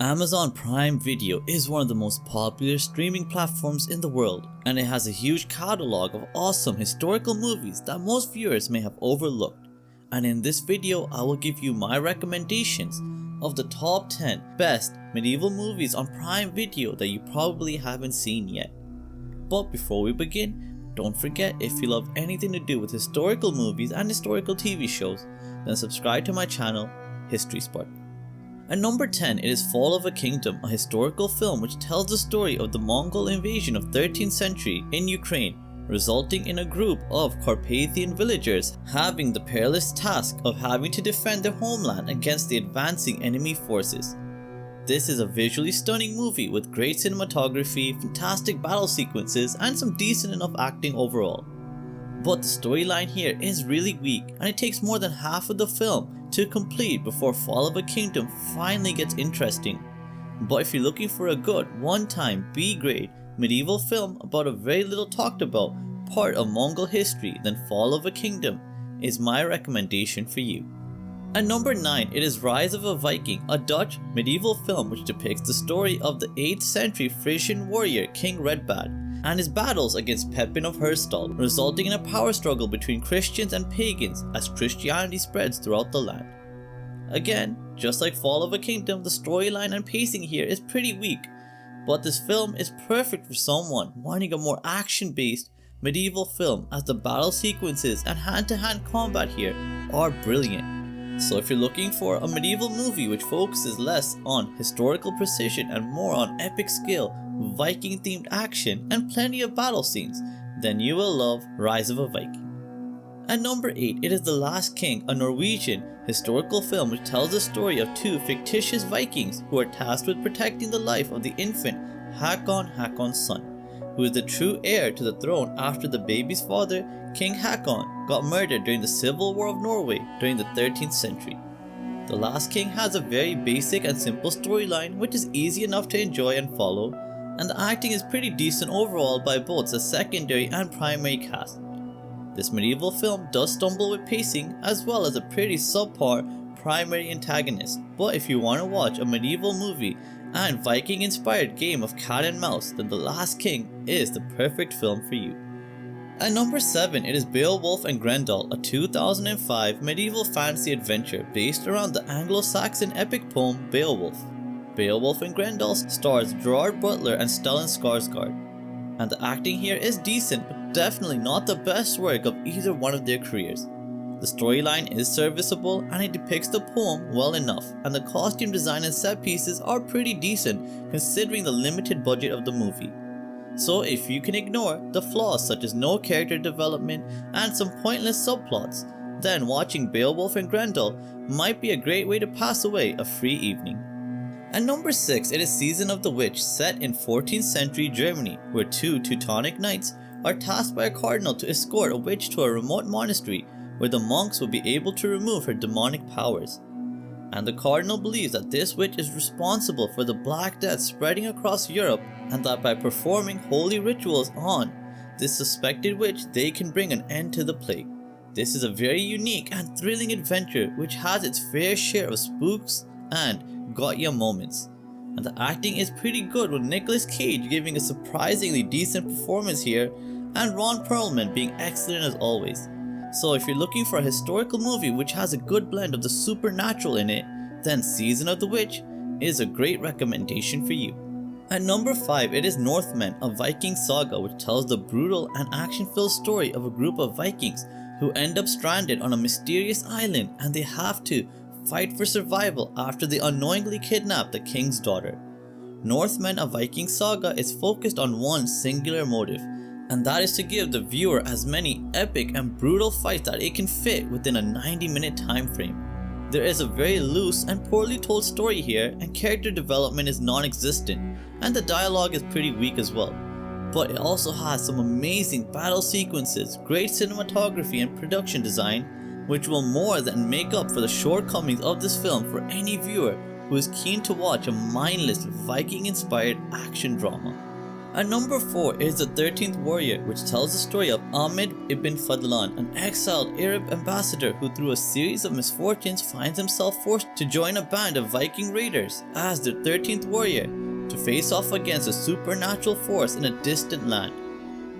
Amazon Prime Video is one of the most popular streaming platforms in the world, and it has a huge catalog of awesome historical movies that most viewers may have overlooked. And in this video, I will give you my recommendations of the top 10 best medieval movies on Prime Video that you probably haven't seen yet. But before we begin, don't forget, if you love anything to do with historical movies and historical TV shows, then subscribe to my channel, History Spark. At number 10, it is Fall of a Kingdom, a historical film which tells the story of the Mongol invasion of 13th century in Ukraine, resulting in a group of Carpathian villagers having the perilous task of having to defend their homeland against the advancing enemy forces. This is a visually stunning movie with great cinematography, fantastic battle sequences, and some decent enough acting overall. But the storyline here is really weak, and it takes more than half of the film to complete before Fall of a Kingdom finally gets interesting. But if you're looking for a good one-time B-grade medieval film about a very little talked about part of Mongol history, then Fall of a Kingdom is my recommendation for you. At number 9, it is Rise of a Viking, a Dutch medieval film which depicts the story of the 8th century Frisian warrior King Redbad and his battles against Pepin of Herstal, resulting in a power struggle between Christians and pagans as Christianity spreads throughout the land. Again, just like Fall of a Kingdom, the storyline and pacing here is pretty weak, but this film is perfect for someone wanting a more action-based medieval film, as the battle sequences and hand-to-hand combat here are brilliant. So if you're looking for a medieval movie which focuses less on historical precision and more on epic skill, Viking themed action, and plenty of battle scenes, then you will love Rise of a Viking. At number 8, it is The Last King, a Norwegian historical film which tells the story of two fictitious Vikings who are tasked with protecting the life of the infant Hakon's son, who is the true heir to the throne after the baby's father, King Hakon, got murdered during the Civil War of Norway during the 13th century. The Last King has a very basic and simple storyline which is easy enough to enjoy and follow, and the acting is pretty decent overall by both the secondary and primary cast. This medieval film does stumble with pacing as well as a pretty subpar primary antagonist, but if you want to watch a medieval movie and Viking inspired game of cat and mouse, then The Last King is the perfect film for you. At number 7, it is Beowulf and Grendel, a 2005 medieval fantasy adventure based around the Anglo-Saxon epic poem Beowulf. Beowulf and Grendel stars Gerard Butler and Stellan Skarsgård, and the acting here is decent, but definitely not the best work of either one of their careers. The storyline is serviceable and it depicts the poem well enough, and the costume design and set pieces are pretty decent considering the limited budget of the movie. So if you can ignore the flaws such as no character development and some pointless subplots, then watching Beowulf and Grendel might be a great way to pass away a free evening. At number 6, it is Season of the Witch, set in 14th century Germany, where two Teutonic knights are tasked by a cardinal to escort a witch to a remote monastery where the monks will be able to remove her demonic powers. And the cardinal believes that this witch is responsible for the Black Death spreading across Europe, and that by performing holy rituals on this suspected witch, they can bring an end to the plague. This is a very unique and thrilling adventure which has its fair share of spooks and got ya moments, and the acting is pretty good, with Nicolas Cage giving a surprisingly decent performance here and Ron Perlman being excellent as always. So if you're looking for a historical movie which has a good blend of the supernatural in it, then Season of the Witch is a great recommendation for you. At number 5, it is Northmen, a Viking saga which tells the brutal and action-filled story of a group of Vikings who end up stranded on a mysterious island, and they have to fight for survival after they unknowingly kidnap the king's daughter. Northmen, a Viking saga is focused on one singular motive, and that is to give the viewer as many epic and brutal fights that it can fit within a 90-minute time frame. There is a very loose and poorly told story here, and character development is non-existent, and the dialogue is pretty weak as well. But it also has some amazing battle sequences, great cinematography and production design, which will more than make up for the shortcomings of this film for any viewer who is keen to watch a mindless Viking-inspired action drama. At number 4 is The 13th Warrior, which tells the story of Ahmed ibn Fadlan, an exiled Arab ambassador who through a series of misfortunes finds himself forced to join a band of Viking raiders as the 13th Warrior to face off against a supernatural force in a distant land.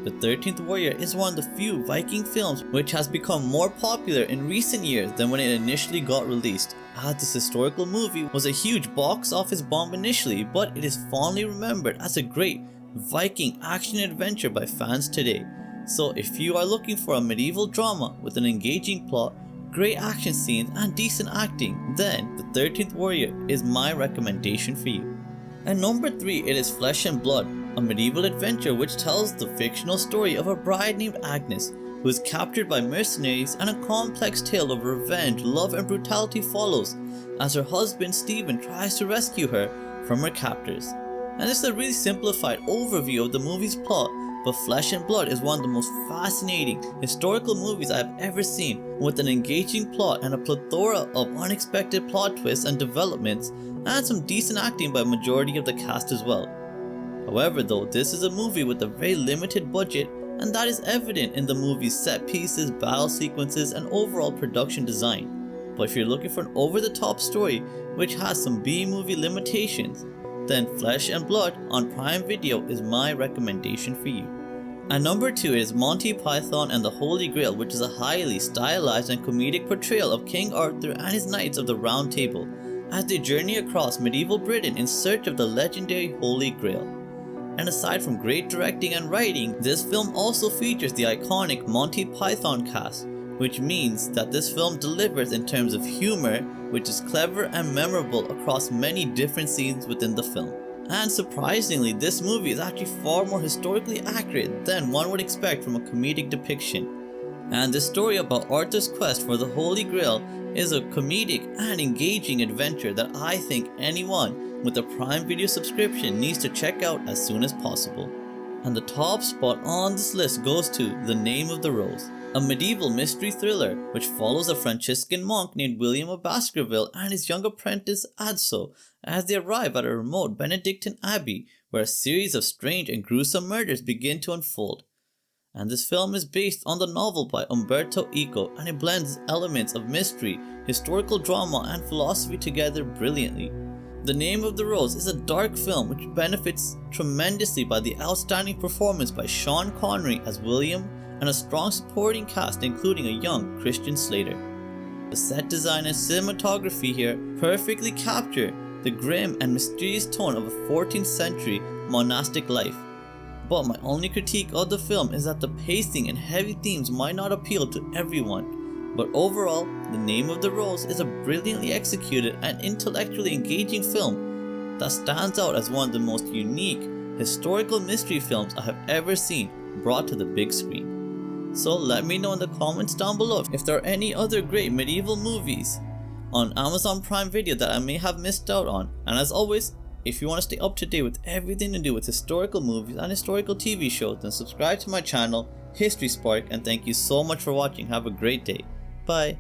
The 13th Warrior is one of the few Viking films which has become more popular in recent years than when it initially got released, as this historical movie was a huge box office bomb initially, but it is fondly remembered as a great Viking action adventure by fans today. So if you are looking for a medieval drama with an engaging plot, great action scenes and decent acting, then The 13th Warrior is my recommendation for you. At number 3 it is Flesh and Blood, a medieval adventure which tells the fictional story of a bride named Agnes who is captured by mercenaries, and a complex tale of revenge, love and brutality follows as her husband Stephen tries to rescue her from her captors. And this is a really simplified overview of the movie's plot, but Flesh and Blood is one of the most fascinating historical movies I have ever seen, with an engaging plot and a plethora of unexpected plot twists and developments, and some decent acting by majority of the cast as well. However though, this is a movie with a very limited budget, and that is evident in the movie's set pieces, battle sequences and overall production design. But if you're looking for an over-the-top story which has some B-movie limitations, then Flesh and Blood on Prime Video is my recommendation for you. At number 2 is Monty Python and the Holy Grail, which is a highly stylized and comedic portrayal of King Arthur and his Knights of the Round Table as they journey across medieval Britain in search of the legendary Holy Grail. And aside from great directing and writing, this film also features the iconic Monty Python cast, which means that this film delivers in terms of humor, which is clever and memorable across many different scenes within the film. And surprisingly, this movie is actually far more historically accurate than one would expect from a comedic depiction. And the story about Arthur's quest for the Holy Grail is a comedic and engaging adventure that I think anyone with a Prime Video subscription needs to check out as soon as possible. And the top spot on this list goes to The Name of the Rose, a medieval mystery thriller which follows a Franciscan monk named William of Baskerville and his young apprentice Adso as they arrive at a remote Benedictine abbey where a series of strange and gruesome murders begin to unfold. And this film is based on the novel by Umberto Eco, and it blends elements of mystery, historical drama and philosophy together brilliantly. The Name of the Rose is a dark film which benefits tremendously by the outstanding performance by Sean Connery as William and a strong supporting cast including a young Christian Slater. The set design and cinematography here perfectly capture the grim and mysterious tone of a 14th century monastic life. But my only critique of the film is that the pacing and heavy themes might not appeal to everyone. But overall, The Name of the Rose is a brilliantly executed and intellectually engaging film that stands out as one of the most unique historical mystery films I have ever seen brought to the big screen. So let me know in the comments down below if there are any other great medieval movies on Amazon Prime Video that I may have missed out on. And as always, if you want to stay up to date with everything to do with historical movies and historical TV shows, then subscribe to my channel, History Spark, and thank you so much for watching. Have a great day. Bye.